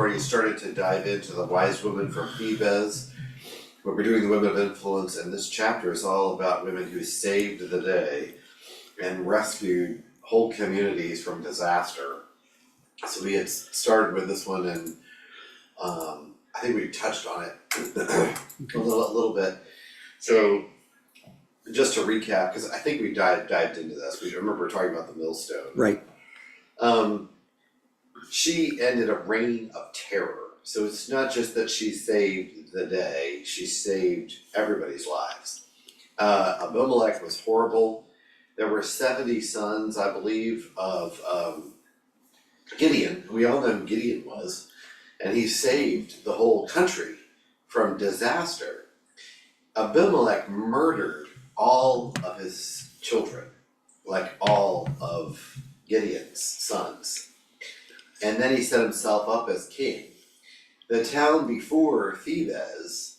already started to dive into the wise woman from Thebez, but we're doing the women of influence, and this chapter is all about women who saved the day and rescued whole communities from disaster. So we had started with this one, and I think we touched on it a little bit. So just to recap, because I think we dived into this. We remember talking about the millstone. Right. She ended a reign of terror. So it's not just that she saved the day; she saved everybody's lives. Abimelech was horrible. There were 70 sons, I believe, of Gideon. We all know who Gideon was. And he saved the whole country from disaster. Abimelech murdered all of his children, like all of Gideon's sons. And then he set himself up as king. The town before Thebez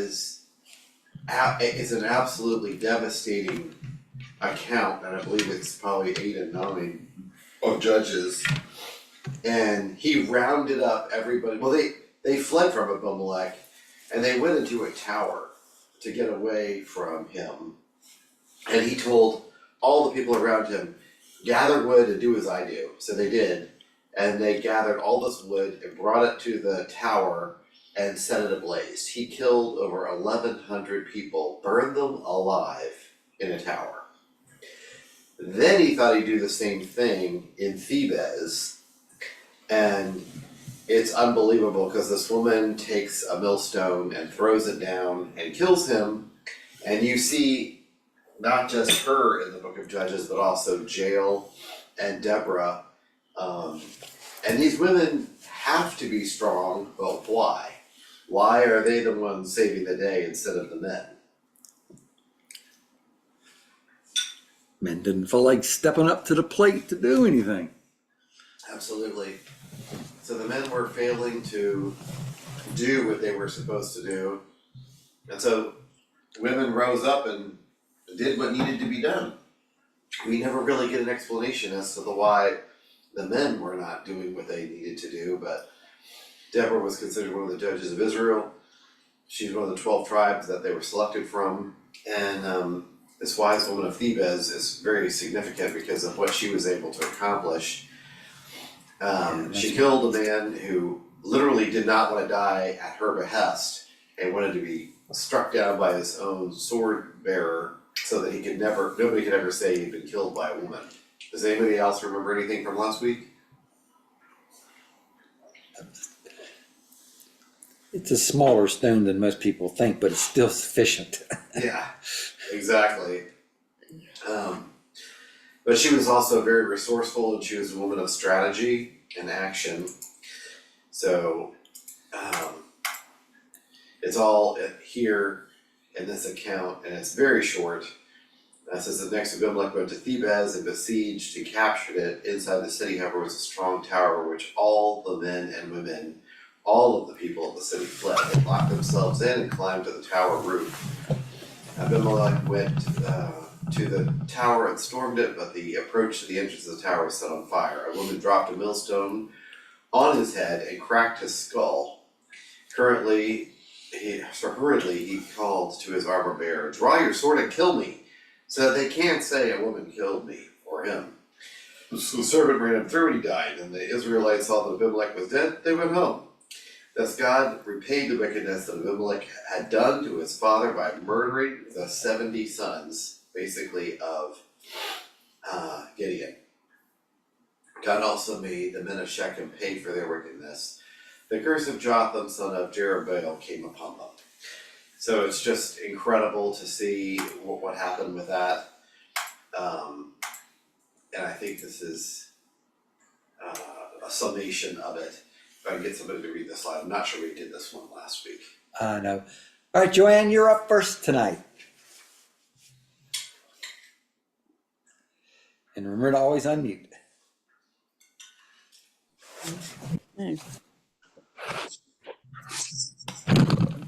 is an absolutely devastating account, and I believe it's probably 8 and 9 of Judges. And he rounded up everybody. Well, they fled from Abimelech, and they went into a tower to get away from him. And he told all the people around him, gather wood and do as I do. So they did, and they gathered all this wood and brought it to the tower and set it ablaze. He killed over 1,100 people, burned them alive in a tower. Then he thought he'd do the same thing in Thebez. And it's unbelievable because this woman takes a millstone and throws it down and kills him. And you see not just her in the book of Judges, but also Jael and Deborah. And these women have to be strong, but why? Why are they the ones saving the day instead of the men? Men didn't feel like stepping up to the plate to do anything. Absolutely. So the men were failing to do what they were supposed to do. And so women rose up and did what needed to be done. We never really get an explanation as to why the men were not doing what they needed to do, but Deborah was considered one of the judges of Israel. She's one of the 12 tribes that they were selected from. And this wise woman of Thebez is very significant because of what she was able to accomplish. She killed a man who literally did not want to die at her behest and wanted to be struck down by his own sword bearer so that nobody could ever say he'd been killed by a woman. Does anybody else remember anything from last week? It's a smaller stone than most people think, but it's still sufficient. Yeah, exactly. But she was also very resourceful, and she was a woman of strategy and action. So it's all here in this account, and it's very short. It says that next Abimelech went to Thebez and besieged and captured it. Inside the city, however, was a strong tower, which all the men and women, all of the people of the city fled. They locked themselves in and climbed to the tower roof. Abimelech went to the tower and stormed it, but the approach to the entrance of the tower was set on fire. A woman dropped a millstone on his head and cracked his skull. Hurriedly, he called to his armor bearer, "Draw your sword and kill me, so that they can't say a woman killed me or him." So the servant ran him through and he died. And the Israelites saw that Abimelech was dead. They went home. Thus God repaid the wickedness that Abimelech had done to his father by murdering the 70 sons, basically, of Gideon. God also made the men of Shechem pay for their wickedness. The curse of Jotham, son of Jerubbaal, came upon them. So it's just incredible to see what happened with that. And I think this is a summation of it. If I can get somebody to read this slide. I'm not sure we did this one last week. No. All right, Joanne, you're up first tonight. And remember to always unmute. Okay.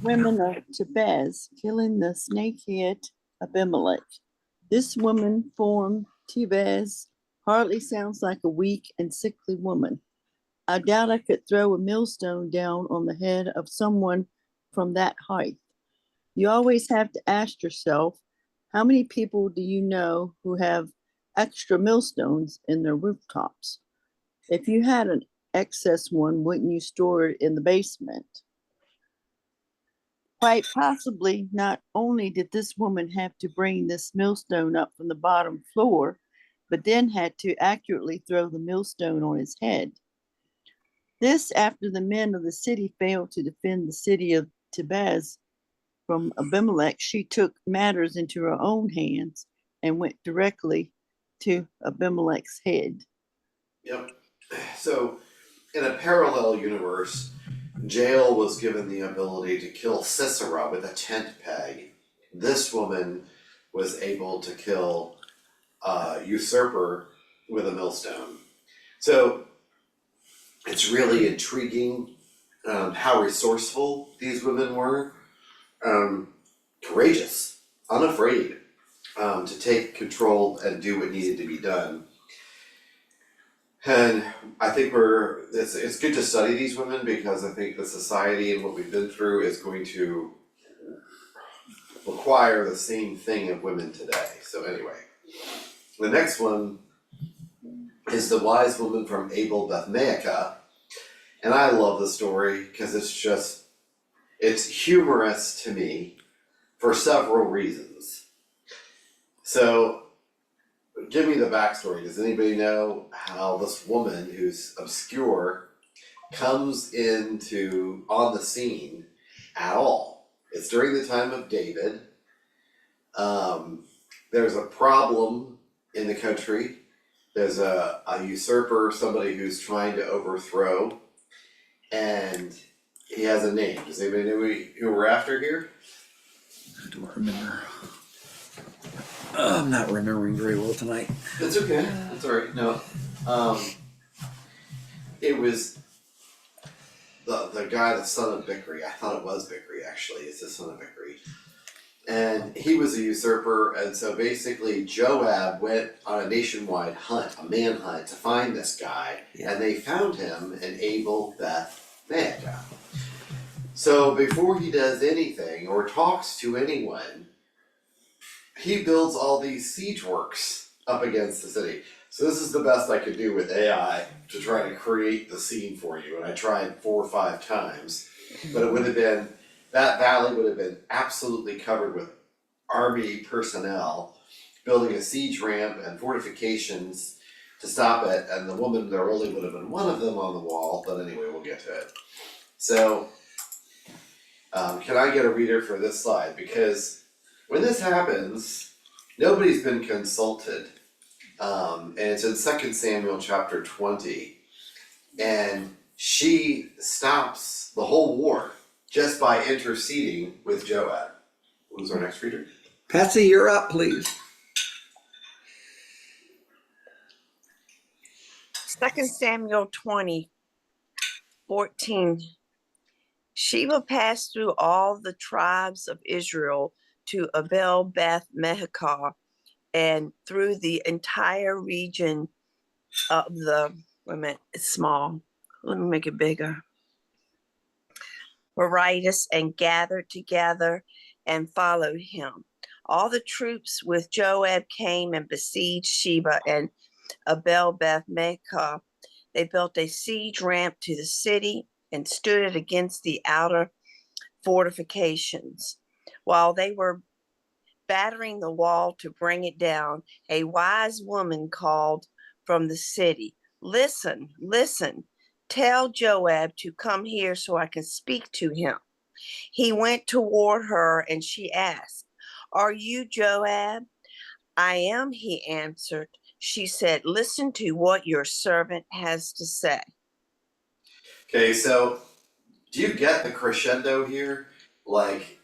Women of Thebez killing the snakehead Abimelech. This woman formed Thebez hardly sounds like a weak and sickly woman. I doubt I could throw a millstone down on the head of someone from that height. You always have to ask yourself, how many people do you know who have extra millstones in their rooftops? If you had an excess one, wouldn't you store it in the basement? Quite possibly, not only did this woman have to bring this millstone up from the bottom floor, but then had to accurately throw the millstone on his head. This after the men of the city failed to defend the city of Thebez from Abimelech. She took matters into her own hands and went directly to Abimelech's head. Yep. So, in a parallel universe, Jael was given the ability to kill Sisera with a tent peg. This woman was able to kill a usurper with a millstone. So, it's really intriguing how resourceful these women were, courageous, unafraid to take control and do what needed to be done. And I think it's good to study these women because I think the society and what we've been through is going to require the same thing of women today. So anyway, the next one is the wise woman from Abel Beth Maacah. And I love the story because it's humorous to me for several reasons. So, give me the backstory. Does anybody know how this woman who's obscure comes on the scene at all? It's during the time of David. There's a problem in the country. There's a usurper, somebody who's trying to overthrow, and he has a name. Does anybody know who we're after here? I don't remember. I'm not remembering very well tonight. It's okay. That's all right. No, it was the guy, the son of Bichri. I thought it was Bichri. Actually, it's the son of Bichri, and he was a usurper. And so basically, Joab went on a nationwide hunt, a manhunt, to find this guy, and they found him in Abel Beth Maacah. So before he does anything or talks to anyone, he builds all these siege works up against the city. So this is the best I could do with AI to try to create the scene for you. And I tried 4 or 5 times, but it would have been, that valley would have been absolutely covered with army personnel building a siege ramp and fortifications to stop it. And the woman, there only would have been one of them on the wall, but anyway, we'll get to it. So, can I get a reader for this slide? Because when this happens, nobody's been consulted. And it's in 2 Samuel chapter 20. And she stops the whole war just by interceding with Joab. Who's our next reader? Patsy, you're up, please. 2 Samuel 20:14. Sheba passed through all the tribes of Israel to Abel Beth Maacah and through the entire region of wait a minute, it's small. Let me make it bigger. Baritis, and gathered together and followed him. All the troops with Joab came and besieged Sheba and Abel Beth Maacah. They built a siege ramp to the city and stood it against the outer fortifications. While they were battering the wall to bring it down, a wise woman called from the city, "Listen, listen, tell Joab to come here so I can speak to him." He went toward her and she asked, "Are you Joab?" "I am," he answered. She said, "Listen to what your servant has to say." Okay, so do you get the crescendo here? Like,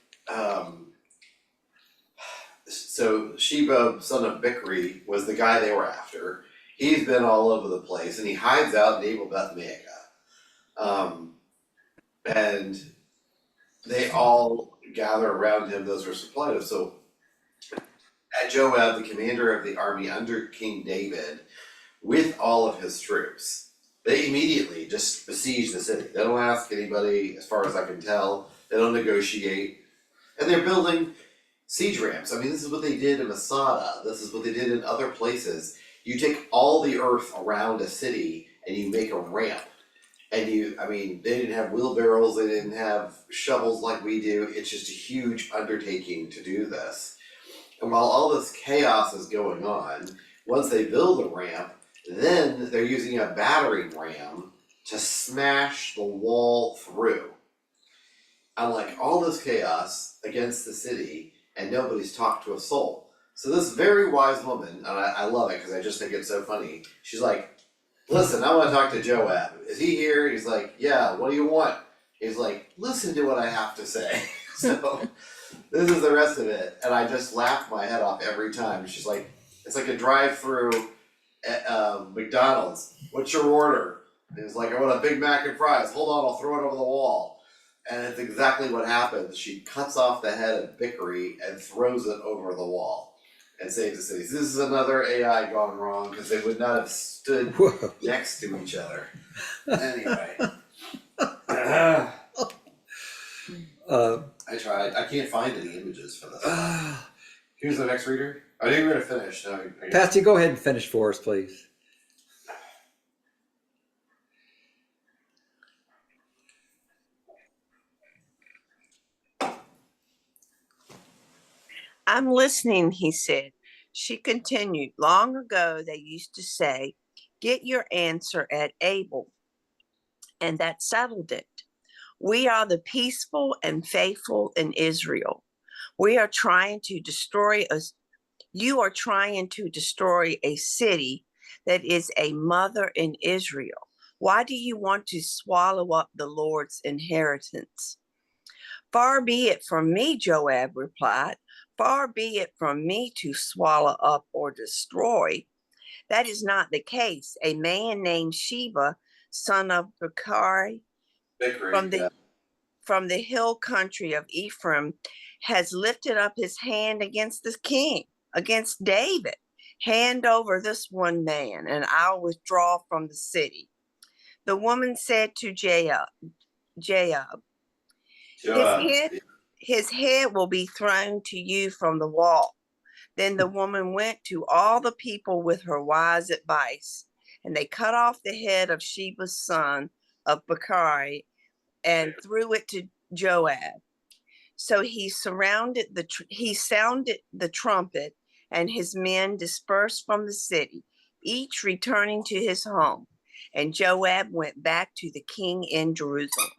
so Sheba, son of Bichri, was the guy they were after. He's been all over the place, and he hides out in Abel Beth Maacah. And they all gather around him, those are supplied. So Joab, the commander of the army under King David, with all of his troops. they immediately just besiege the city. They don't ask anybody, as far as I can tell. They don't negotiate. And they're building siege ramps. I mean, this is what they did in Masada. This is what they did in other places. You take all the earth around a city and you make a ramp. And they didn't have wheelbarrows, they didn't have shovels like we do. It's just a huge undertaking to do this. And while all this chaos is going on, once they build a ramp, then they're using a battering ram to smash the wall through. I'm like, all this chaos against the city, and nobody's talked to a soul. So this very wise woman, and I love it because I just think it's so funny, she's like, listen, I want to talk to Joab. Is he here? He's like, yeah, what do you want? He's like, listen to what I have to say. So this is the rest of it, and I just laugh my head off every time. She's like, it's like a drive-through at McDonald's. What's your order? And he's like, I want a Big Mac and fries. Hold on, I'll throw it over the wall. And it's exactly what happens. She cuts off the head of Bickery and throws it over the wall and saves the city. So this is another AI gone wrong because they would not have stood Whoa. next to each other. Anyway. I tried. I can't find any images for this. Here's the next reader. I think we're going to finish. No, Patsy, go ahead and finish for us, please. I'm listening, he said. She continued, long ago they used to say, get your answer at Abel, and that settled it. We are the peaceful and faithful in Israel. We are trying to destroy us. You are trying to destroy a city that is a mother in Israel. Why do you want to swallow up the Lord's inheritance? Far be it from me, Joab replied. Far be it from me to swallow up or destroy. That is not the case. A man named Sheba, son of Bikari, from the hill country of Ephraim, has lifted up his hand against the king, against David. Hand over this one man, and I'll withdraw from the city. The woman said to Joab, his head will be thrown to you from the wall. Then the woman went to all the people with her wise advice, and they cut off the head of Sheba's son of Bikari and threw it to Joab. So he sounded the trumpet, and his men dispersed from the city, each returning to his home. And Joab went back to the king in Jerusalem.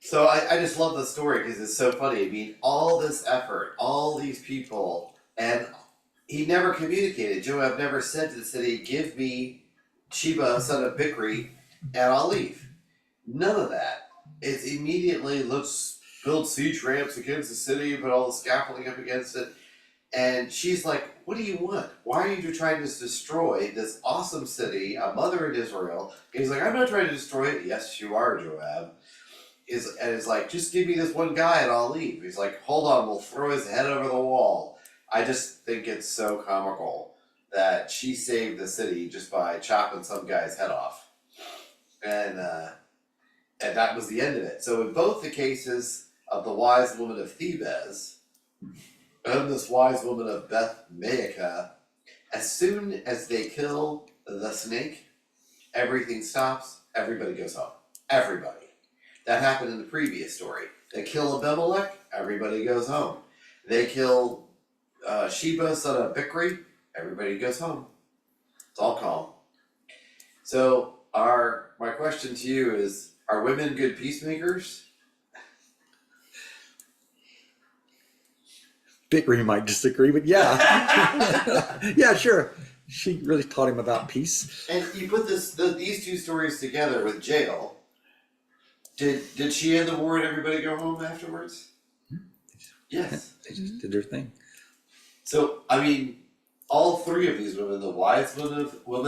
So I just love the story because it's so funny. I mean, all this effort, all these people, and he never communicated. Joab never said to the city, give me Sheba, son of Bikri, and I'll leave. None of that. It's immediately, let's build siege ramps against the city, put all the scaffolding up against it. And she's like, what do you want? Why are you trying to destroy this awesome city, a mother in Israel? And he's like, I'm not trying to destroy it. Yes, you are, Joab. And it's like, just give me this one guy and I'll leave. He's like, hold on, we'll throw his head over the wall. I just think it's so comical that she saved the city just by chopping some guy's head off. And that was the end of it. So in both the cases of the wise woman of Thebez and this wise woman of Beth Maacah, as soon as they kill the snake, everything stops, everybody goes home. Everybody. That happened in the previous story. They kill Abimelech, everybody goes home. They kill Sheba, son of Bikri, everybody goes home. It's all calm. So my question to you is, are women good peacemakers? Bickery might disagree, but yeah. Yeah, sure. She really taught him about peace. And you put these two stories together with Jael. Did she end the war and everybody go home afterwards? Yes. They just did their thing. So, I mean, all three of these women, the wise woman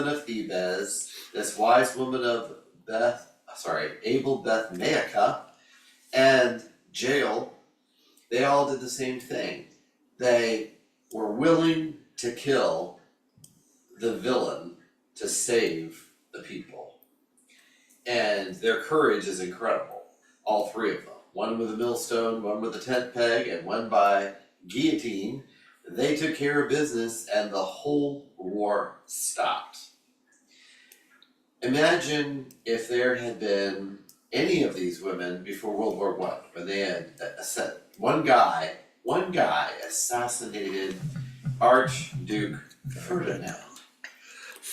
of Thebez, this wise woman of Abel Beth Maacah, and Jael, they all did the same thing. They were willing to kill the villain to save the people. And their courage is incredible, all three of them. One with a millstone, one with a tent peg, and one by guillotine. They took care of business and the whole war stopped. Imagine if there had been any of these women before World War I, when they had one guy assassinated Archduke Ferdinand.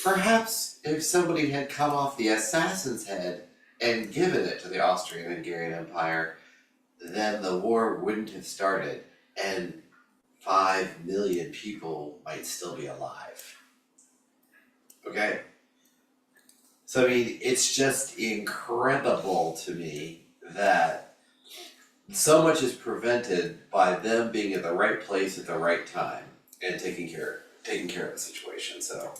Perhaps if somebody had come off the assassin's head and given it to the Austrian-Hungarian Empire, then the war wouldn't have started and 5 million people might still be alive. Okay? So I mean, it's just incredible to me that so much is prevented by them being at the right place at the right time and taking care of the situation. So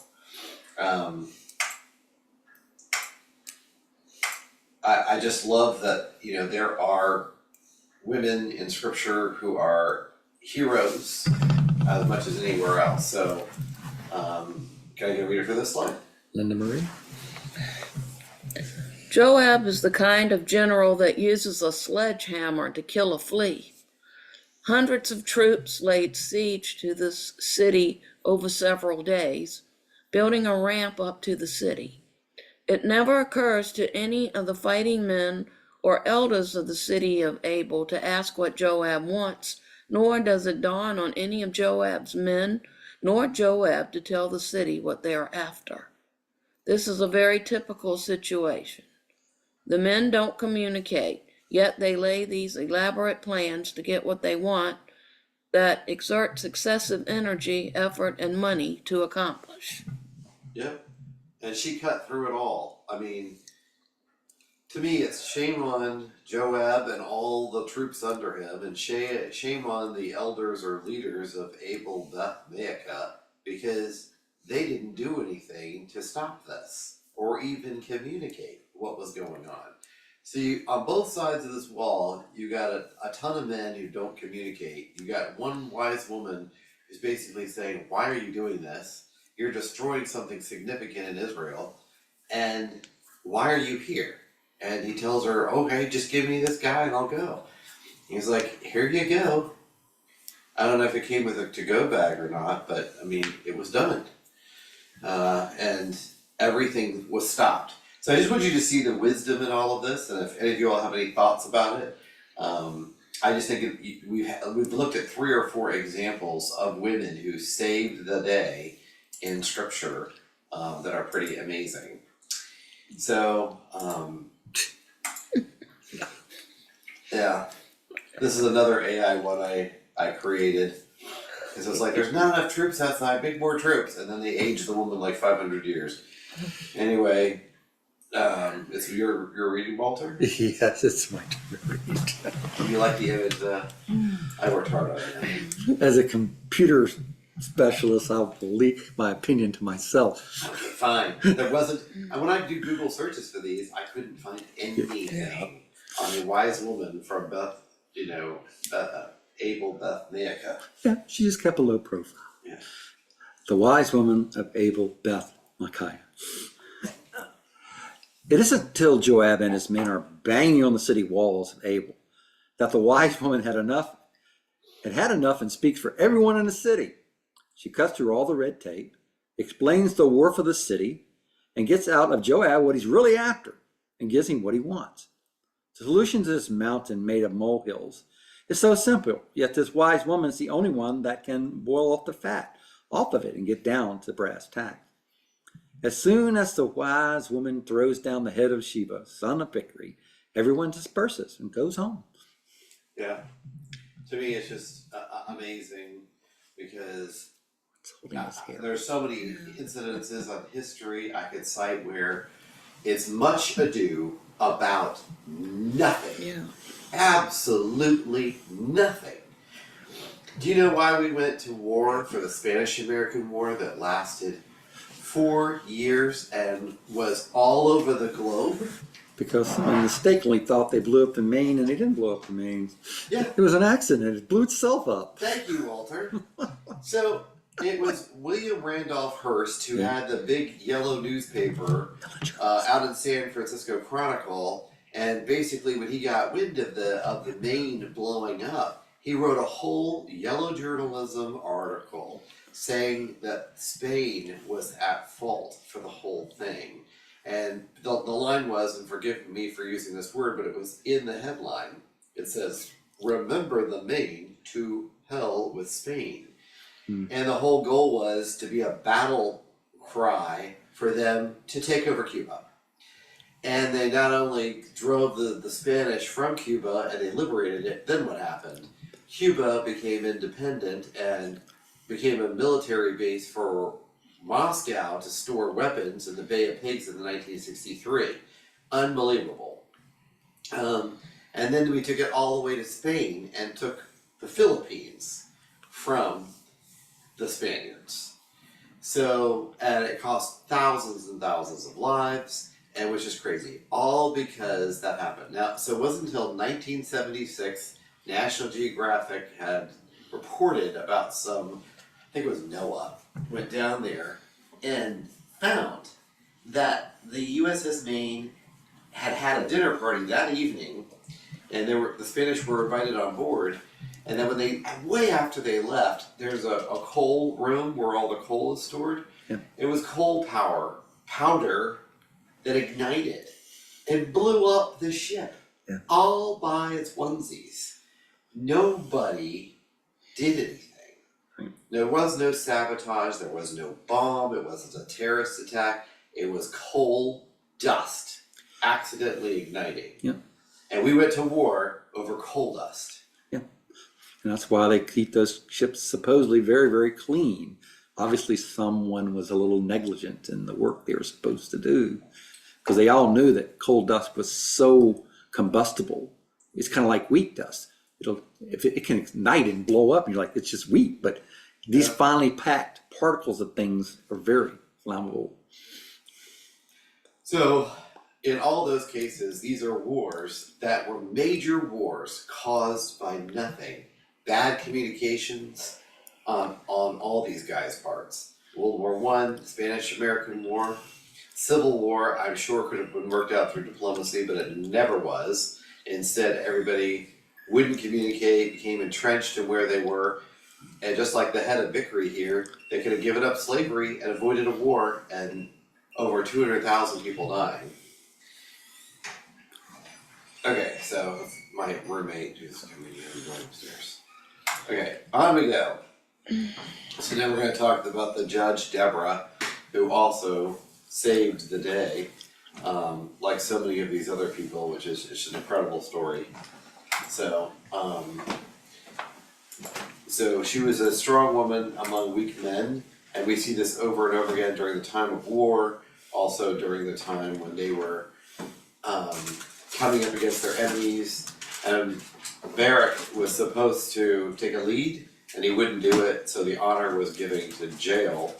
I just love that, you know, there are women in scripture who are heroes as much as anywhere else. So can I get a reader for this slide? Linda Marie? Joab is the kind of general that uses a sledgehammer to kill a flea. Hundreds of troops laid siege to this city over several days, building a ramp up to the city. It never occurs to any of the fighting men or elders of the city of Abel to ask what Joab wants, nor does it dawn on any of Joab's men, nor Joab to tell the city what they are after. This is a very typical situation. The men don't communicate, yet they lay these elaborate plans to get what they want that exerts excessive energy, effort, and money to accomplish. Yep. And she cut through it all. I mean, to me, it's shame on Joab and all the troops under him, and shame on the elders or leaders of Abel Beth Maacah, because they didn't do anything to stop this or even communicate what was going on. See, on both sides of this wall, you got a ton of men who don't communicate. You got one wise woman who's basically saying, why are you doing this? You're destroying something significant in Israel, and why are you here? And he tells her, okay, just give me this guy and I'll go. He's like, here you go. I don't know if it came with a to-go bag or not, but I mean, it was done. And everything was stopped. So I just want you to see the wisdom in all of this, and if any of you all have any thoughts about it, I just think we've looked at 3 or 4 examples of women who saved the day in scripture that are pretty amazing. So, yeah, this is another AI one I created. Because it was like, there's not enough troops outside, make more troops. And then they aged the woman like 500 years. Anyway, it's your reading, Walter? Yes, it's my turn to read. Do you like the image? I worked hard on it. As a computer specialist, I'll leak my opinion to myself. Okay, fine. There wasn't, and when I do Google searches for these, I couldn't find anything on a wise woman from Abel Beth Maacah. Yeah, she just kept a low profile. Yeah. The wise woman of Abel Beth Maacah. It isn't until Joab and his men are banging on the city walls of Abel that the wise woman had enough and speaks for everyone in the city. She cuts through all the red tape, explains the war for the city, and gets out of Joab what he's really after and gives him what he wants. The solution to this mountain made of molehills is so simple, yet this wise woman is the only one that can boil off the fat off of it and get down to brass tacks. As soon as the wise woman throws down the head of Sheba, son of Bichri, everyone disperses and goes home. Yeah. To me, it's just amazing because there's so many incidences of history I could cite where it's much ado about nothing. Yeah. Absolutely nothing. Do you know why we went to war for the Spanish-American War that lasted 4 years and was all over the globe? Because someone mistakenly thought they blew up the Maine, and they didn't blow up the Maine. Yeah. It was an accident. It blew itself up. Thank you, Walter. So It was William Randolph Hearst who had the big yellow newspaper out in San Francisco Chronicle, and basically when he got wind of the Maine blowing up, he wrote a whole yellow journalism article saying that Spain was at fault for the whole thing. And the line was, and forgive me for using this word, but it was in the headline. It says, "Remember the Maine, to hell with Spain." And the whole goal was to be a battle cry for them to take over Cuba. And they not only drove the Spanish from Cuba and they liberated it, then what happened? Cuba became independent and became a military base for Moscow to store weapons in the Bay of Pigs in 1963. Unbelievable. And then we took it all the way to Spain and took the Philippines from the Spaniards. So, and it cost thousands and thousands of lives, and which is crazy, all because that happened. Now, so it wasn't until 1976 National Geographic had reported about I think it was Noah, went down there and found that the USS Maine had a dinner party that evening, and the Spanish were invited on board. And then way after they left, there's a coal room where all the coal is stored. Yeah. It was coal powder that ignited and blew up the ship, all by its onesies. Nobody did anything. Right. There was no sabotage, there was no bomb, it wasn't a terrorist attack. It was coal dust accidentally igniting. Yeah. And we went to war over coal dust. And that's why they keep those ships supposedly very, very clean. Obviously, someone was a little negligent in the work they were supposed to do, because they all knew that coal dust was so combustible. It's kind of like wheat dust. If it can ignite and blow up, and you're like, it's just wheat. But these finely packed particles of things are very flammable. So, in all those cases, these are wars that were major wars caused by nothing. Bad communications on all these guys' parts. World War I, Spanish-American War, Civil War, I'm sure could have been worked out through diplomacy, but it never was. Instead, everybody wouldn't communicate, became entrenched in where they were, and just like the head of Vickery here, they could have given up slavery and avoided a war, and over 200,000 people dying. Okay, so my roommate who's coming in and going upstairs. Okay, on we go. So now we're going to talk about the judge, Deborah, who also saved the day, like so many of these other people, which is it's an incredible story. So, so she was a strong woman among weak men, and we see this over and over again during the time of war, also during the time when they were coming up against their enemies. And Barak was supposed to take a lead, and he wouldn't do it, so the honor was given to Jael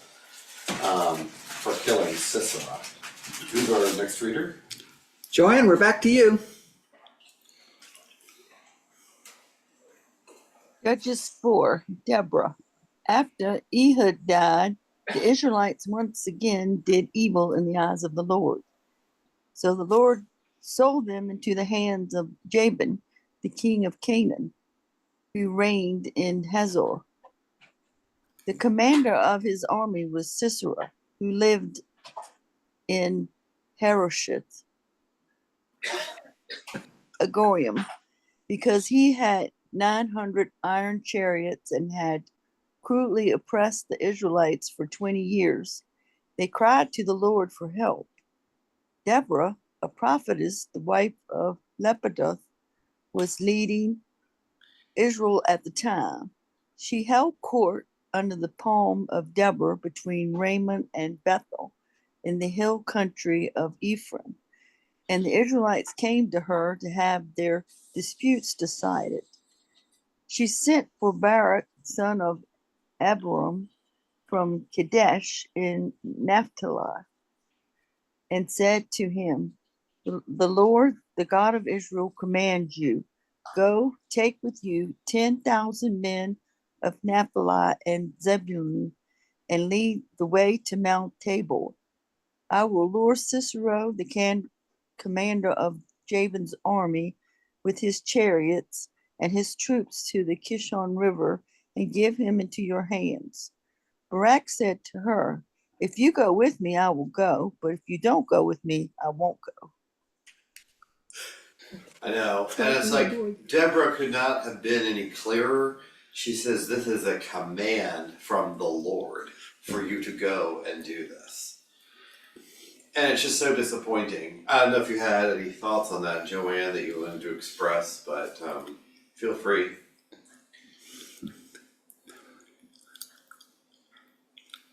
for killing Sisera. Who's our next reader? Joanne, we're back to you. Judges 4, Deborah. After Ehud died, the Israelites once again did evil in the eyes of the Lord. So the Lord sold them into the hands of Jabin, the king of Canaan, who reigned in Hazor. The commander of his army was Sisera, who lived in Harosheth, Agorim, because he had 900 iron chariots and had cruelly oppressed the Israelites for 20 years. They cried to the Lord for help. Deborah, a prophetess, the wife of Lepidus, was leading Israel at the time. She held court under the palm of Deborah between Raymond and Bethel in the hill country of Ephraim. And the Israelites came to her to have their disputes decided. She sent for Barak, son of Abiram, from Kadesh in Naphtali, and said to him, the Lord, the God of Israel, commands you, go, take with you 10,000 men of Naphtali and Zebulun and lead the way to Mount Tabor. I will lure Sisera, the commander of Jabin's army, with his chariots and his troops to the Kishon River and give him into your hands. Barak said to her, if you go with me, I will go, but if you don't go with me, I won't go. I know, and it's like Deborah could not have been any clearer. She says this is a command from the Lord for you to go and do this. And it's just so disappointing. I don't know if you had any thoughts on that, Joanne, that you wanted to express, but feel free.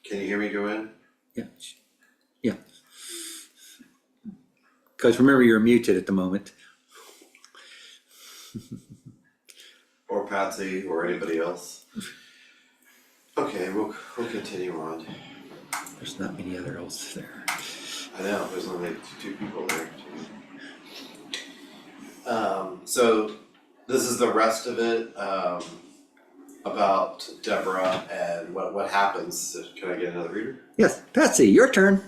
Can you hear me, Joanne? Yeah. Yeah. Because remember, you're muted at the moment. Or Patsy, or anybody else? Okay, we'll continue on. There's not many other else there. I know, there's only two people there. So this is the rest of it about Deborah and what happens. Can I get another reader? Yes, Patsy, your turn.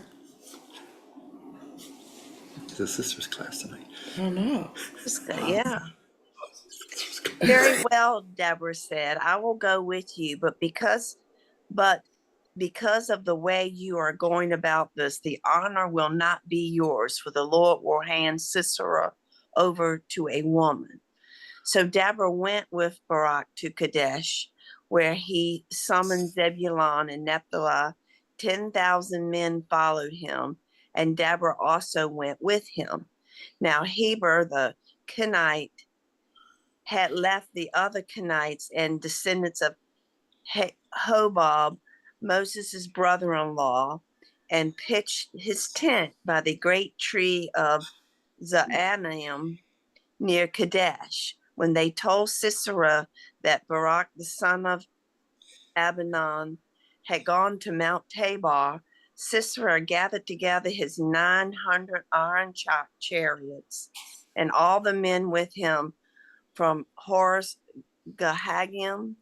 It's a sister's class tonight. Oh no. Yeah. Very well, Deborah said, I will go with you, but because of the way you are going about this, the honor will not be yours, for the Lord will hand Sisera over to a woman. So Deborah went with Barak to Kadesh, where he summoned Zebulun and Naphtali. 10,000 men followed him, and Deborah also went with him. Now Heber the Kenite had left the other Kenites and descendants of Hobab, Moses' brother-in-law, and pitched his tent by the great tree of Zaanaim near Kadesh. When they told Sisera that Barak, the son of Abinan, had gone to Mount Tabor, Sisera gathered together his 900 iron chariots and all the men with him from Horus Gahagim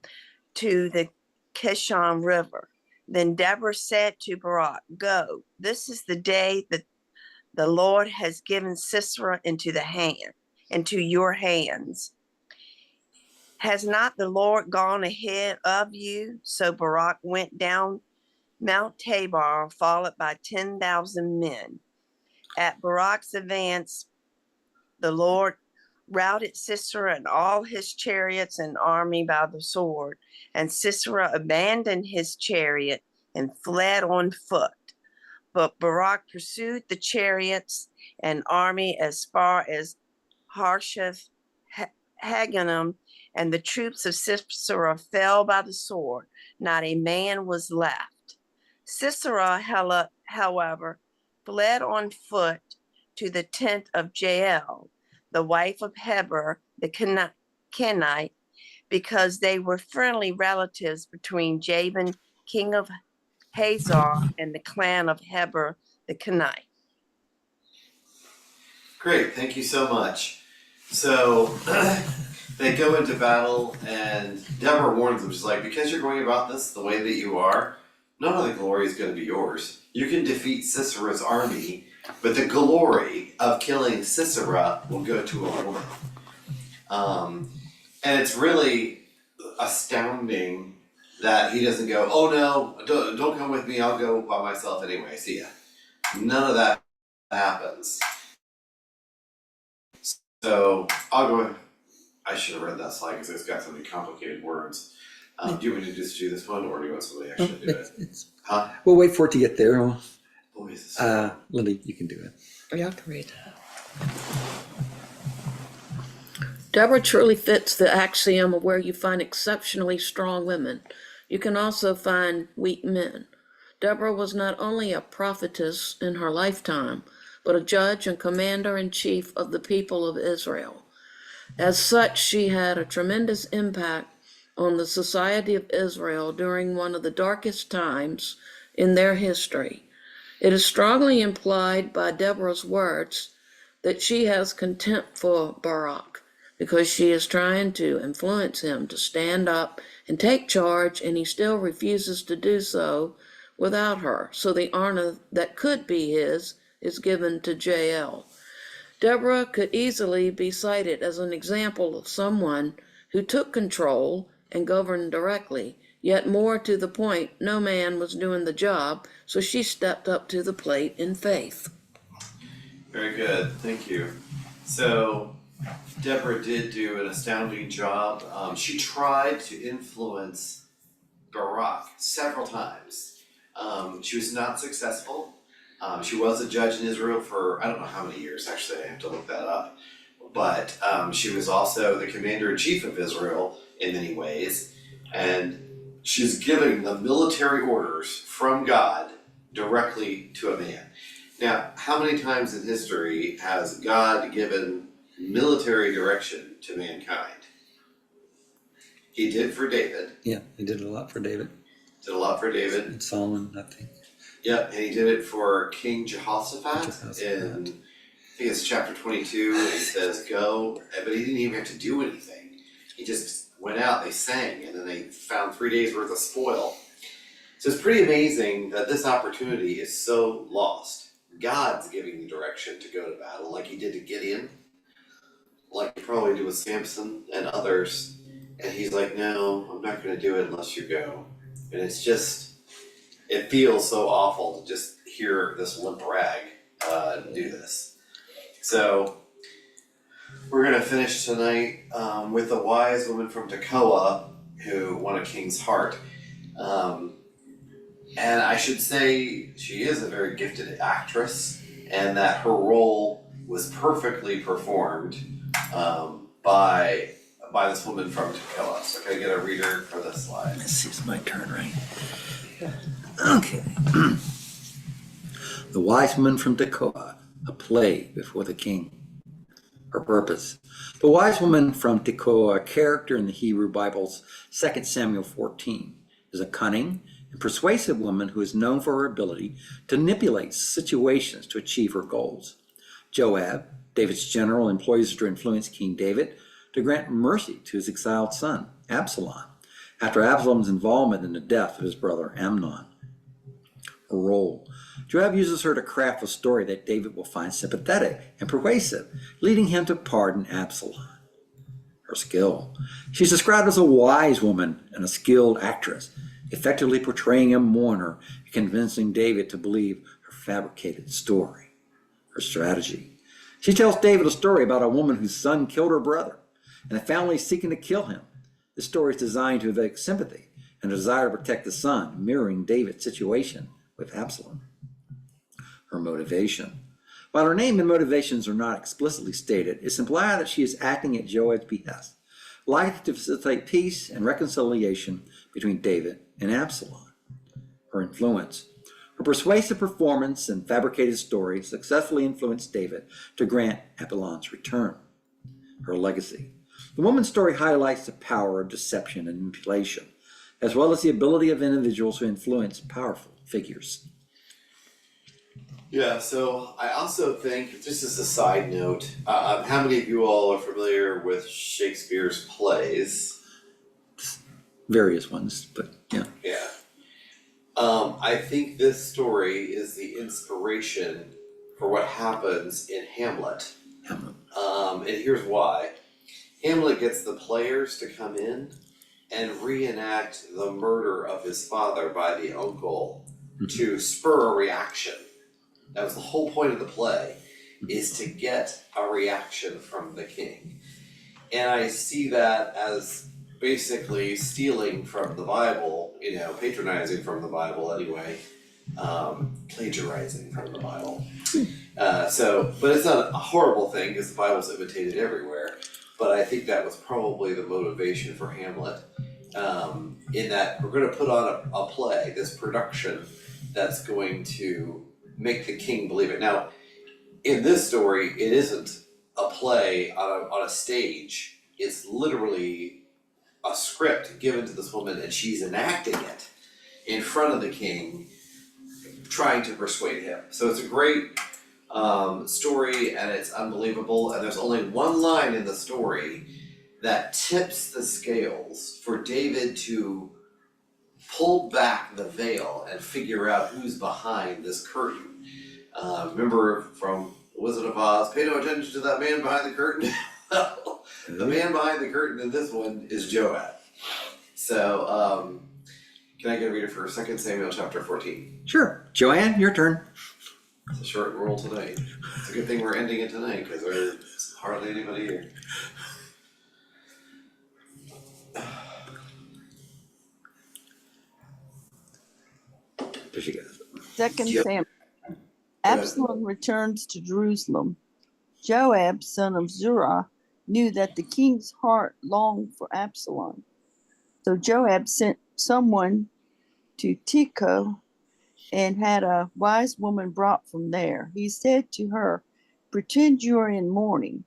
to the Kishon River. Then Deborah said to Barak, go, this is the day that the Lord has given Sisera into your hands. Has not the Lord gone ahead of you? So Barak went down Mount Tabor, followed by 10,000 men. At Barak's advance, the Lord routed Sisera and all his chariots and army by the sword, and Sisera abandoned his chariot and fled on foot. But Barak pursued the chariots and army as far as Harshath Haganum, and the troops of Sisera fell by the sword. Not a man was left. Sisera, however, fled on foot to the tent of Jael, the wife of Heber the Kenite, because they were friendly relatives between Jabin, king of Hazor, and the clan of Heber the Kenite. Great, thank you so much. So they go into battle, and Deborah warns them, she's like, because you're going about this the way that you are, none of the glory is going to be yours. You can defeat Sisera's army, but the glory of killing Sisera will go to a woman. And it's really astounding that he doesn't go, oh no, don't come with me, I'll go by myself anyway, see ya. None of that happens. So I'll go. I should have read that slide because it's got so many complicated words. Do you want me to just do this one, or do you want somebody to actually do it? Huh? We'll wait for it to get there. Boy, is this Lily, you can do it. Yeah, I can read that. Deborah truly fits the axiom of where you find exceptionally strong women, you can also find weak men. Deborah was not only a prophetess in her lifetime, but a judge and commander-in-chief of the people of Israel. As such, she had a tremendous impact on the society of Israel during one of the darkest times in their history. It is strongly implied by Deborah's words that she has contempt for Barak because she is trying to influence him to stand up and take charge, and he still refuses to do so without her, so the honor that could be his is given to Jael. Deborah could easily be cited as an example of someone who took control and governed directly, yet more to the point, no man was doing the job, so she stepped up to the plate in faith. Very good, thank you. So Deborah did do an astounding job. She tried to influence Barak several times. She was not successful. She was a judge in Israel for I don't know how many years, actually, I have to look that up. But she was also the commander-in-chief of Israel in many ways. And she's giving the military orders from God directly to a man. Now, how many times in history has God given military direction to mankind? He did for David. Yeah, he did a lot for David. Did a lot for David. And Solomon, I think. Yep, and he did it for King Jehoshaphat. In, I think it's chapter 22, and he says, go, but he didn't even have to do anything. He just went out, they sang, and then they found 3 days worth of spoil. So it's pretty amazing that this opportunity is so lost. God's giving the direction to go to battle, like he did to Gideon, like he probably did with Samson and others. And he's like, no, I'm not going to do it unless you go. And it's just, it feels so awful to just hear this limp rag do this. So we're going to finish tonight with a wise woman from Tekoa who won a king's heart. And I should say she is a very gifted actress, and that her role was perfectly performed by this woman from Tekoa. So can I get a reader for this slide? Let's see, it's my turn, right? Okay. The wise woman from Tekoa, a play before the king. Her purpose. The wise woman from Tekoa, a character in the Hebrew Bible's 2 Samuel 14, is a cunning and persuasive woman who is known for her ability to manipulate situations to achieve her goals. Joab, David's general, employs her to influence King David to grant mercy to his exiled son, Absalom, after Absalom's involvement in the death of his brother Amnon. Her role. Joab uses her to craft a story that David will find sympathetic and persuasive, leading him to pardon Absalom. Her skill. She's described as a wise woman and a skilled actress, effectively portraying a mourner and convincing David to believe her fabricated story. Her strategy. She tells David a story about a woman whose son killed her brother and a family seeking to kill him. This story is designed to evoke sympathy and a desire to protect the son, mirroring David's situation with Absalom. Her motivation. While her name and motivations are not explicitly stated, it's implied that she is acting at Joab's behest, likely to facilitate peace and reconciliation between David and Absalom. Her influence. Her persuasive performance and fabricated story successfully influenced David to grant Absalom's return. Her legacy. The woman's story highlights the power of deception and manipulation, as well as the ability of individuals to influence powerful figures. Yeah, so I also think, just as a side note, how many of you all are familiar with Shakespeare's plays? Various ones, but yeah. Yeah. I think this story is the inspiration for what happens in Hamlet. And here's why. Hamlet gets the players to come in and reenact the murder of his father by the uncle to spur a reaction. That was the whole point of the play, is to get a reaction from the king. And I see that as basically stealing from the Bible, patronizing from the Bible anyway, plagiarizing from the Bible. But it's not a horrible thing because the Bible's imitated everywhere. But I think that was probably the motivation for Hamlet, in that we're going to put on a play, this production that's going to make the king believe it. Now, in this story, it isn't a play on a stage. It's literally a script given to this woman, and she's enacting it in front of the king, trying to persuade him. So it's a great story, and it's unbelievable. And there's only one line in the story that tips the scales for David to pull back the veil and figure out who's behind this curtain. Remember from Wizard of Oz, pay no attention to that man behind the curtain. The man behind the curtain in this one is Joab. So, can I get a reader for 2 Samuel chapter 14? Sure. Joanne, your turn. It's a short roll tonight. It's a good thing we're ending it tonight because there's hardly anybody here. There she goes. Second Yep. Samuel. Absalom returns to Jerusalem. Joab, son of Zerah, knew that the king's heart longed for Absalom. So Joab sent someone to Tekoa and had a wise woman brought from there. He said to her, pretend you are in mourning,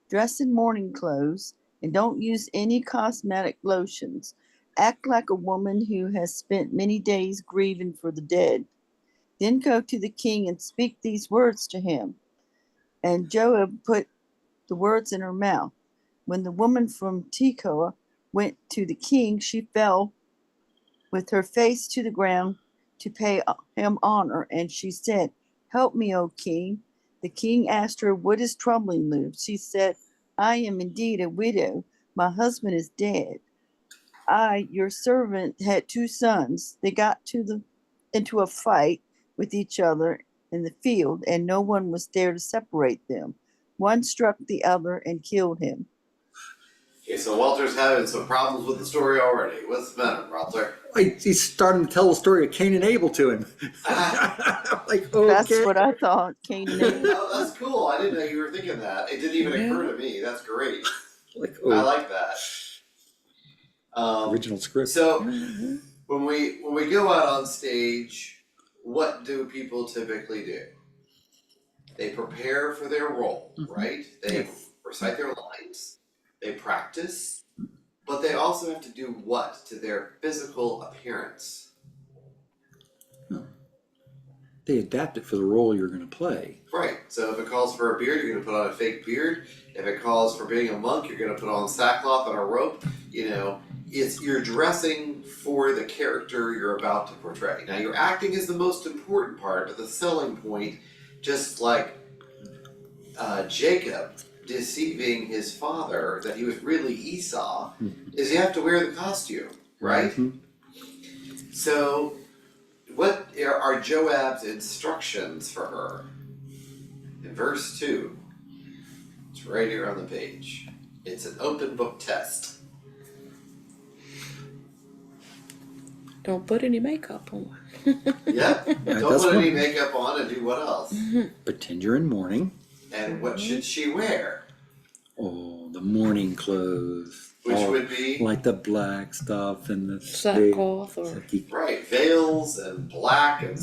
dress in mourning clothes, and don't use any cosmetic lotions. Act like a woman who has spent many days grieving for the dead. Then go to the king and speak these words to him. And Joab put the words in her mouth. When the woman from Tekoa went to the king, she fell with her face to the ground to pay him honor. And she said, help me, O king. The king asked her, what is troubling you? She said, I am indeed a widow. My husband is dead. I, your servant, had 2 sons. They got into a fight with each other in the field, and no one was there to separate them. One struck the other and killed him. Okay, so Walter's having some problems with the story already. What's the matter, Walter? He's starting to tell the story of Cain and Abel to him. Like, okay. That's what I thought, Cain and Abel. Oh, that's cool. I didn't know you were thinking that. It didn't even occur to me. That's great. Like, I like that. original script. So when we go out on stage, what do people typically do? They prepare for their role, right? They recite their lines, they practice, but they also have to do what to their physical appearance? They adapt it for the role you're going to play. Right. So if it calls for a beard, you're going to put on a fake beard. If it calls for being a monk, you're going to put on sackcloth and a rope. You know, you're dressing for the character you're about to portray. Now, your acting is the most important part, but the selling point, just like Jacob deceiving his father that he was really Esau, is you have to wear the costume, right? So, what are Joab's instructions for her? In verse 2, it's right here on the page. It's an open book test. Don't put any makeup on. Yep. Don't put any makeup on and do what else? Pretend you're in mourning. And what should she wear? Oh, the mourning clothes. Which all, would be? like the black stuff and the Sackcloth or Right, veils and black and,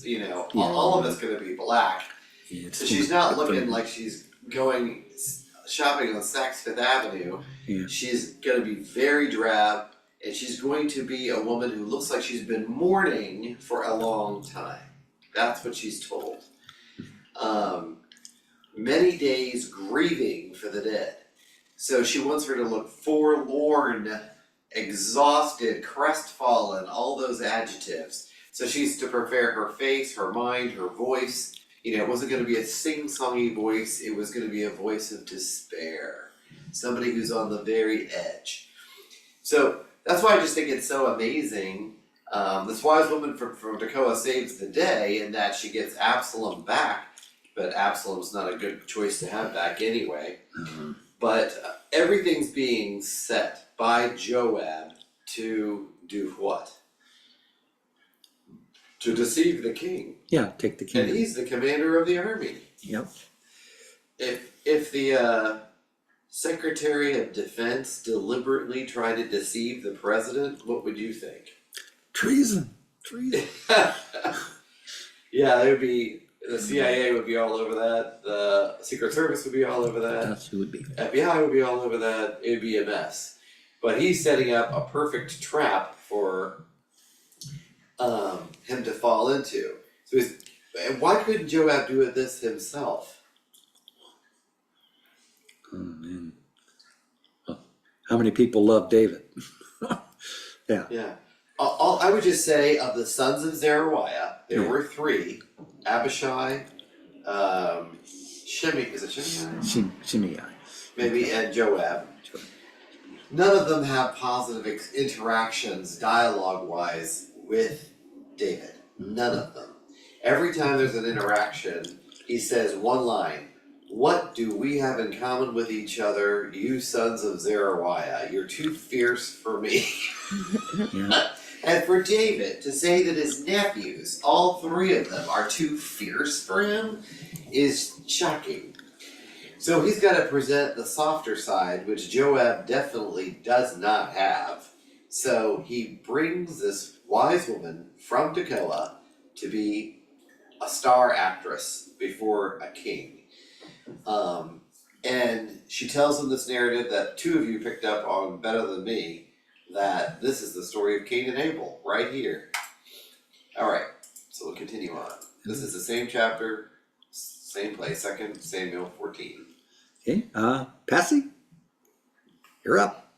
you know, all of it's going to be black. Yeah, So she's not looking like she's going shopping on Saks Fifth Avenue. Yeah. She's going to be very drab, and she's going to be a woman who looks like she's been mourning for a long time. That's what she's told. Many days grieving for the dead. So she wants her to look forlorn, exhausted, crestfallen, all those adjectives. So she's to prepare her face, her mind, her voice. You know, it wasn't going to be a sing-songy voice, it was going to be a voice of despair. Somebody who's on the very edge. So that's why I just think it's so amazing. This wise woman from Tekoa saves the day in that she gets Absalom back, but Absalom's not a good choice to have back anyway. But everything's being set by Joab to do what? To deceive the king. Yeah, take the king. And he's the commander of the army. Yep. If the Secretary of Defense deliberately tried to deceive the president, what would you think? Treason. Treason. Yeah, there'd be the CIA would be all over that. The Secret Service would be all over that. That's who would be. FBI would be all over that. It'd be a mess. But he's setting up a perfect trap for him to fall into. So and why couldn't Joab do this himself? Oh man. Well, how many people love David? Yeah. Yeah. all I would just say of the sons of Zeruiah, there were three: Abishai, Shimei, is it Shimei? Shimei. Maybe, and Joab. None of them have positive interactions, dialogue-wise, with David. None of them. Every time there's an interaction, he says one line: "What do we have in common with each other, you sons of Zeruiah? You're too fierce for me." Yeah. And for David to say that his nephews, all three of them, are too fierce for him is shocking. So he's got to present the softer side, which Joab definitely does not have. So he brings this wise woman from Tekoa to be a star actress before a king. And she tells him this narrative that two of you picked up on better than me, that this is the story of Cain and Abel, right here. Alright, so we'll continue on. This is the same chapter, same place, 2 Samuel 14. Okay, Passy, you're up.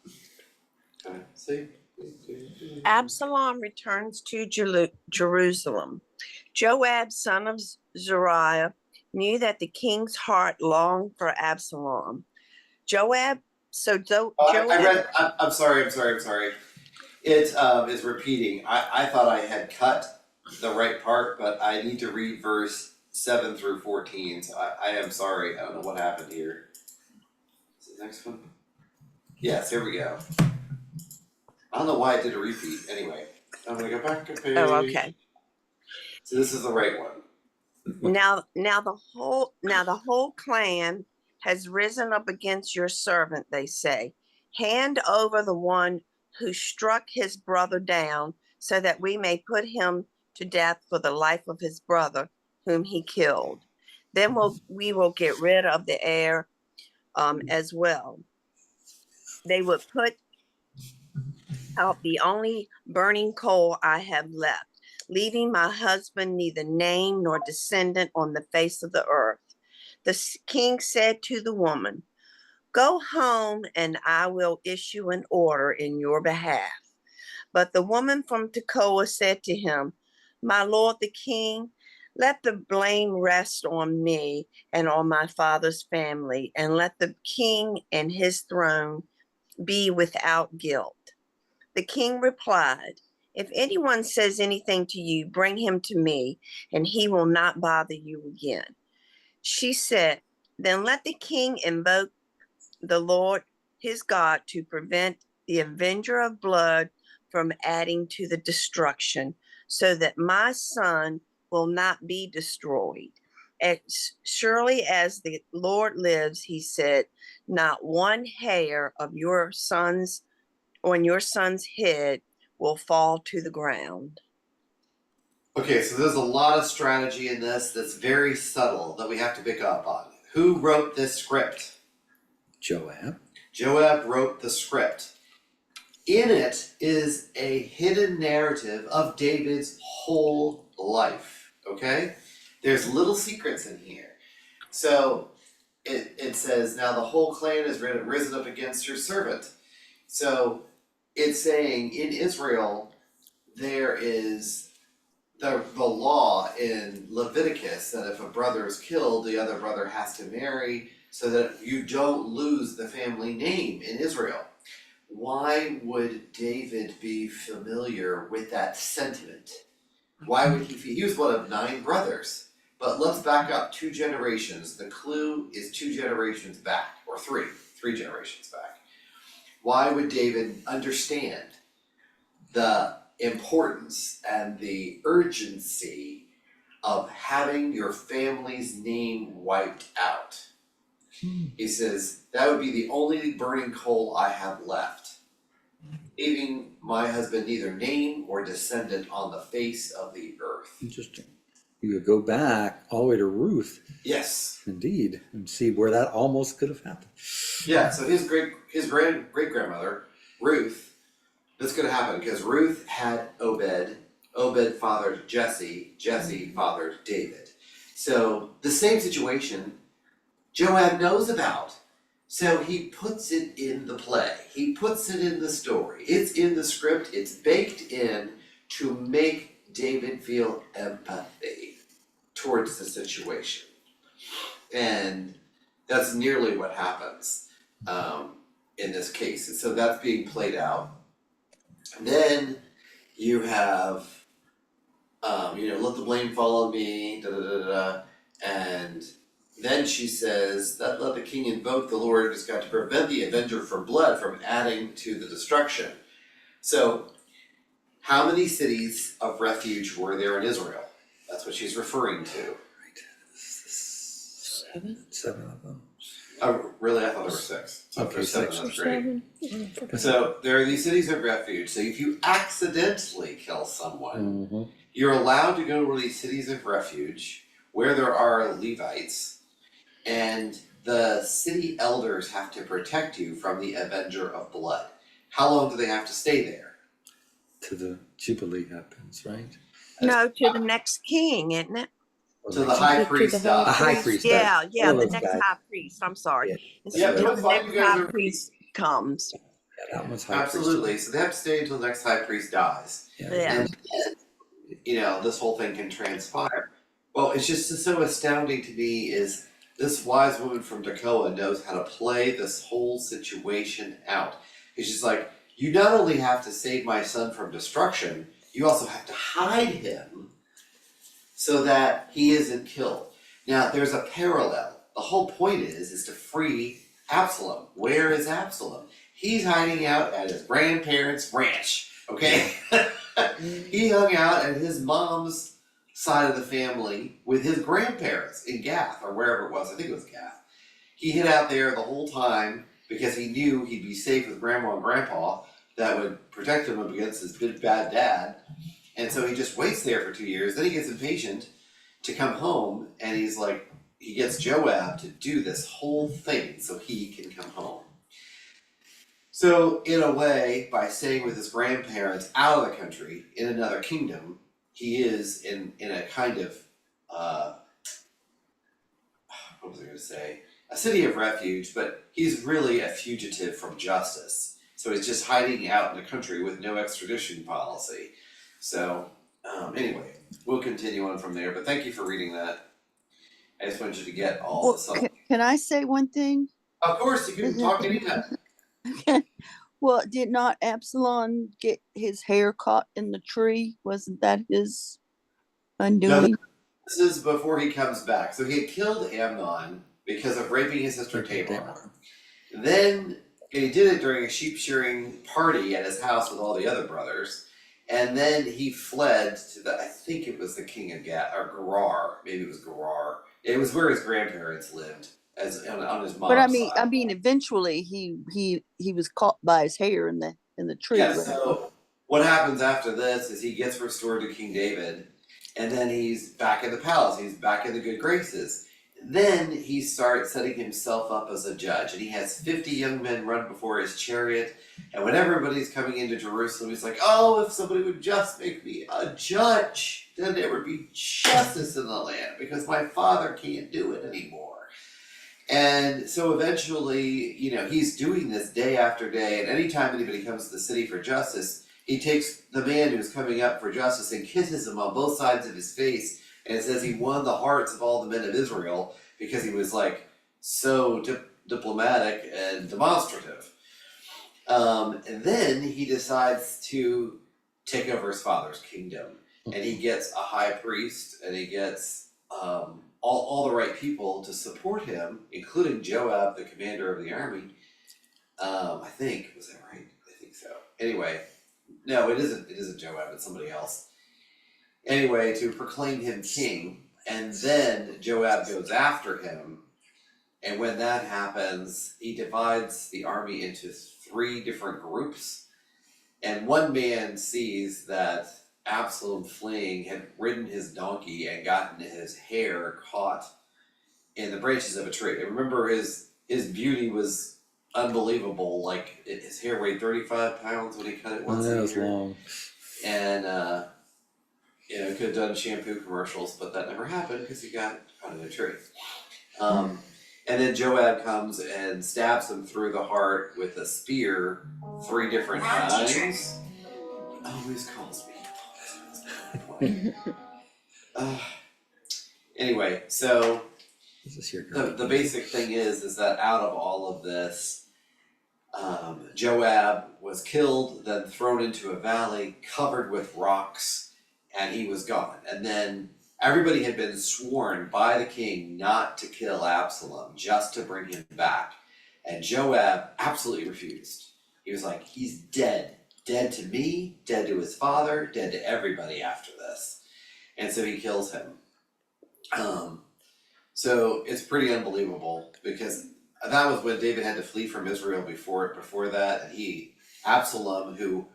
Can I say? Absalom returns to Jerusalem. Joab, son of Zeruiah, knew that the king's heart longed for Absalom. Joab, I'm sorry. It is repeating. I thought I had cut the right part, but I need to read verse 7 through 14, so I am sorry. I don't know what happened here. Is the next one? Yes, here we go. I don't know why I did a repeat. Anyway, I'm gonna go back a page. Oh, okay. So this is the right one. Now the whole clan has risen up against your servant, they say. Hand over the one who struck his brother down, so that we may put him to death for the life of his brother, whom he killed. Then we will get rid of the heir as well. They would put out the only burning coal I have left, leaving my husband neither name nor descendant on the face of the earth. The king said to the woman, "Go home and I will issue an order in your behalf." But the woman from Tekoa said to him, "My lord the king, let the blame rest on me and on my father's family, and let the king and his throne be without guilt." The king replied, "If anyone says anything to you, bring him to me, and he will not bother you again." She said, "Then let the king invoke the Lord his God to prevent the avenger of blood from adding to the destruction, so that my son will not be destroyed. As surely as the Lord lives," he said, "not one hair of your son's on your son's head will fall to the ground." Okay, so there's a lot of strategy in this that's very subtle that we have to pick up on. Who wrote this script? Joab. Joab wrote the script. In it is a hidden narrative of David's whole life, okay? There's little secrets in here. So it says, now the whole clan has risen up against your servant. So it's saying in Israel, there is the law in Leviticus that if a brother is killed, the other brother has to marry so that you don't lose the family name in Israel. Why would David be familiar with that sentiment? Why would he was one of 9 brothers. But let's back up 2 generations. The clue is 2 generations back, or 3 generations back. Why would David understand the importance and the urgency of having your family's name wiped out? He says, that would be the only burning coal I have left, leaving my husband neither name or descendant on the face of the earth. Interesting. You could go back all the way to Ruth. Yes. Indeed, and see where that almost could have happened. Yeah, so his great grandmother, Ruth, this could have happened because Ruth had Obed fathered Jesse, Jesse fathered David. So the same situation Joab knows about. So he puts it in the play. He puts it in the story. It's in the script. It's baked in to make David feel empathy towards the situation. And that's nearly what happens in this case. And so that's being played out. And then you have, let the blame fall on me, da da da da. And then she says that let the king invoke the Lord who's got to prevent the avenger from blood from adding to the destruction. So, how many cities of refuge were there in Israel? That's what she's referring to. 7 of them. Oh, really? I thought there were 6. So if Okay, there's 7, 6 that's or great. So there are these cities of refuge. So if you accidentally kill someone, Mm-hmm. you're allowed to go to these cities of refuge where there are Levites, and the city elders have to protect you from the avenger of blood. How long do they have to stay there? To the Jubilee happens, right? No, to the next king, isn't it? To the high priest The dies. high priest. Yeah, does. yeah, One the of those next guys. high priest. I'm sorry. Yeah. It's Yeah, until no, it's the fine. next You guys high are priest comes. Yeah, that one's high Absolutely. priest. So they have to stay until the next high priest dies. Yeah. And this whole thing can transpire. Well, it's just so astounding to me is this wise woman from Tekoa knows how to play this whole situation out. It's just like, you not only have to save my son from destruction, you also have to hide him so that he isn't killed. Now, there's a parallel. The whole point is to free Absalom. Where is Absalom? He's hiding out at his grandparents' ranch, okay? He hung out at his mom's side of the family with his grandparents in Gath, or wherever it was. I think it was Gath. He hid out there the whole time because he knew he'd be safe with grandma and grandpa that would protect him against his good bad dad. And so he just waits there for 2 years. Then he gets impatient to come home, and he gets Joab to do this whole thing so he can come home. So in a way, by staying with his grandparents out of the country in another kingdom, he is in a kind of what was I going to say? A city of refuge, but he's really a fugitive from justice. So he's just hiding out in the country with no extradition policy. So anyway, we'll continue on from there. But thank you for reading that. I just wanted you to get all this up. Can I say one thing? Of course, you can talk anytime. Well, did not Absalom get his hair caught in the tree? Wasn't that his undoing? No, this is before he comes back. So he had killed Amnon because of raping his sister Tamar. Then he did it during a sheep shearing party at his house with all the other brothers. And then he fled to I think it was the king of Gath, or Gerar. Maybe it was Gerar. It was where his grandparents lived, on his mom's But side. I mean, eventually he was caught by his hair in the tree. Yeah, right? so what happens after this is he gets restored to King David, and then he's back in the palace, he's back in the good graces. Then he starts setting himself up as a judge, and he has 50 young men run before his chariot, and when everybody's coming into Jerusalem, he's like, oh, if somebody would just make me a judge, then there would be justice in the land, because my father can't do it anymore. And so eventually, he's doing this day after day, and anytime anybody comes to the city for justice, he takes the man who's coming up for justice and kisses him on both sides of his face, and it says he won the hearts of all the men of Israel because he was so diplomatic and demonstrative. And then he decides to take over his father's kingdom, and he gets a high priest, and he gets all the right people to support him, including Joab, the commander of the army. I think, was that right? I think so. Anyway, no, it isn't Joab, it's somebody else. Anyway, to proclaim him king, and then Joab goes after him, and when that happens, he divides the army into 3 different groups, and one man sees that Absalom fleeing had ridden his donkey and gotten his hair caught in the branches of a tree. And remember, his beauty was unbelievable. His hair weighed 35 pounds when he cut it once a year. That was long. And he could have done shampoo commercials, but that never happened because he got caught in a tree. And then Joab comes and stabs him through the heart with a spear 3 different times. He always calls me. Anyway. Anyway, so This is here. the basic thing is that out of all of this, Joab was killed, then thrown into a valley covered with rocks, and he was gone. And then everybody had been sworn by the king not to kill Absalom, just to bring him back. And Joab absolutely refused. He was like, he's dead. Dead to me, dead to his father, dead to everybody after this. And so he kills him. So it's pretty unbelievable, because that was when David had to flee from Israel before that, and Absalom, who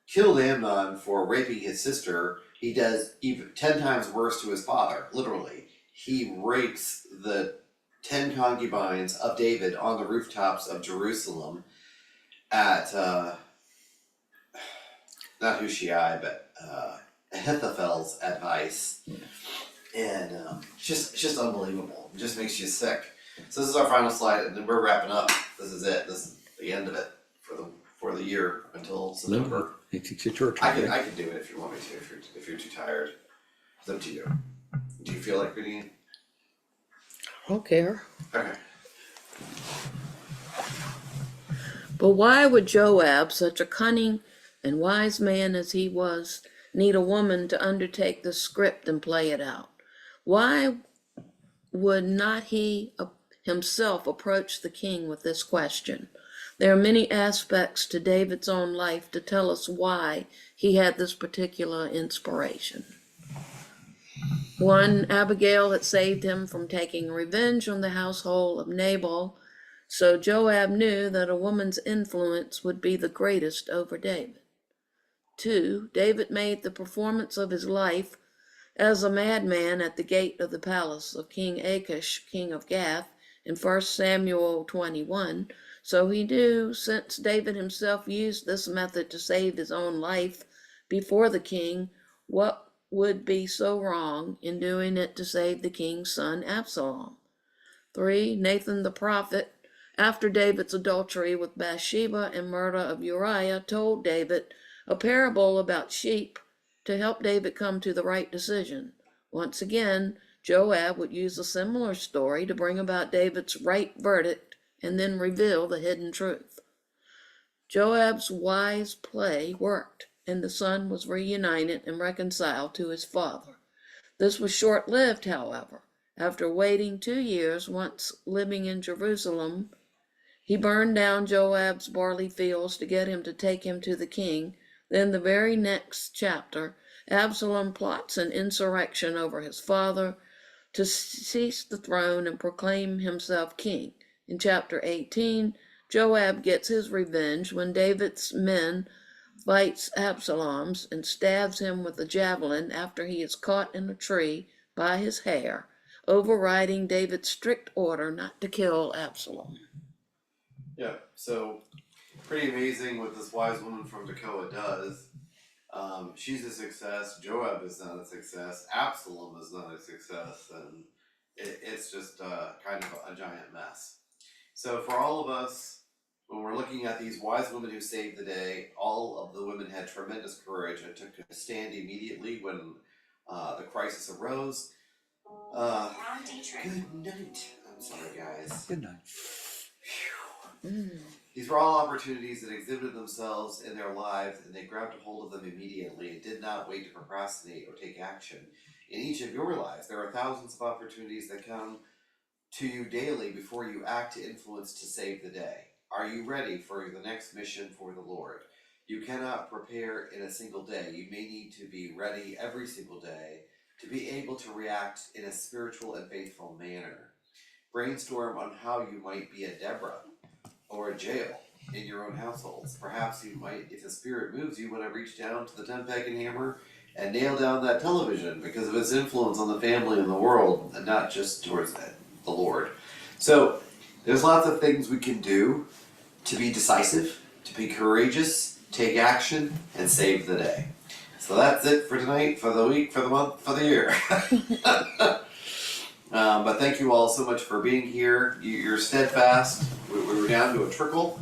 killed Amnon for raping his sister, he does even 10 times worse to his father, literally. He rapes the 10 concubines of David on the rooftops of Jerusalem at, not Hushai, but Ahithophel's advice. And just unbelievable. It just makes you sick. So this is our final slide, and then we're wrapping up. This is it. This is the end of it for the year until September. It's your turn. I can do it if you want me to. If you're too tired, it's up to you. Do you feel like reading it? I don't care. Okay. But why would Joab, such a cunning and wise man as he was, need a woman to undertake the script and play it out? Why would not he himself approach the king with this question? There are many aspects to David's own life to tell us why he had this particular inspiration. 1, Abigail had saved him from taking revenge on the household of Nabal, so Joab knew that a woman's influence would be the greatest over David. 2, David made the performance of his life as a madman at the gate of the palace of King Achish, king of Gath, in 1 Samuel 21, so he knew, since David himself used this method to save his own life before the king, what would be so wrong in doing it to save the king's son Absalom. 3, Nathan the prophet, after David's adultery with Bathsheba and murder of Uriah, told David a parable about sheep to help David come to the right decision. Once again, Joab would use a similar story to bring about David's right verdict and then reveal the hidden truth. Joab's wise play worked, and the son was reunited and reconciled to his father. This was short-lived, however. After waiting 2 years, once living in Jerusalem, he burned down Joab's barley fields to get him to take him to the king. Then the very next chapter, Absalom plots an insurrection over his father to seize the throne and proclaim himself king. In chapter 18, Joab gets his revenge when David's men fights Absalom's and stabs him with a javelin after he is caught in a tree by his hair, overriding David's strict order not to kill Absalom. Yeah, so pretty amazing what this wise woman from Tekoa does. She's a success. Joab is not a success. Absalom is not a success, and it's just kind of a giant mess. So for all of us, when we're looking at these wise women who saved the day, all of the women had tremendous courage and took a stand immediately when the crisis arose. Good night. I'm sorry, guys. Good night. These were all opportunities that exhibited themselves in their lives, and they grabbed a hold of them immediately and did not wait to procrastinate or take action. In each of your lives, there are thousands of opportunities that come to you daily before you act to influence to save the day. Are you ready for the next mission for the Lord? You cannot prepare in a single day. You may need to be ready every single day to be able to react in a spiritual and faithful manner. Brainstorm on how you might be a Deborah or a Jael in your own households. Perhaps you might, if the Spirit moves you, want to reach down to the 10-peg and hammer and nail down that television because of its influence on the family and the world, and not just towards the Lord. So there's lots of things we can do to be decisive, to be courageous, take action, and save the day. So that's it for tonight, for the week, for the month, for the year. But thank you all so much for being here. You're steadfast. We were down to a trickle.